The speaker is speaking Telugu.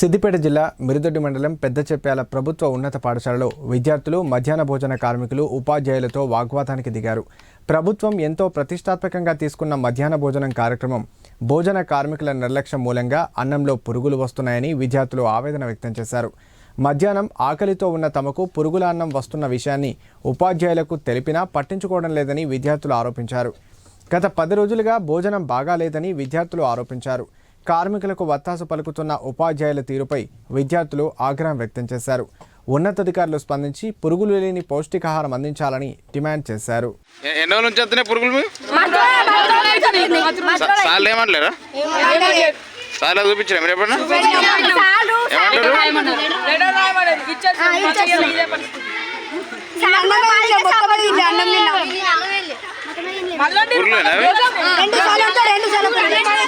సిద్దిపేట జిల్లా మిరుదొడ్డి మండలం పెద్దచెప్యాల ప్రభుత్వ ఉన్నత పాఠశాలలో విద్యార్థులు మధ్యాహ్న భోజన కార్మికులు ఉపాధ్యాయులతో వాగ్వాదానికి దిగారు. ప్రభుత్వం ఎంతో ప్రతిష్టాత్మకంగా తీసుకున్న మధ్యాహ్న భోజనం కార్యక్రమం భోజన కార్మికుల నిర్లక్ష్యం మూలంగా అన్నంలో పురుగులు వస్తున్నాయని విద్యార్థులు ఆవేదన వ్యక్తం చేశారు. మధ్యాహ్నం ఆకలితో ఉన్న తమకు పురుగుల అన్నం వస్తున్న విషయాన్ని ఉపాధ్యాయులకు తెలిపినా పట్టించుకోవడం లేదని విద్యార్థులు ఆరోపించారు. గత 10 రోజులుగా భోజనం బాగాలేదని విద్యార్థులు ఆరోపించారు. కార్మికులకు వత్తాసు పలుకుతున్న ఉపాధ్యాయుల తీరుపై విద్యార్థులు ఆగ్రహం వ్యక్తం చేశారు. ఉన్నతాధికారులు స్పందించి పురుగులు లేని పౌష్టికాహారం అందించాలని డిమాండ్ చేశారు. రెండు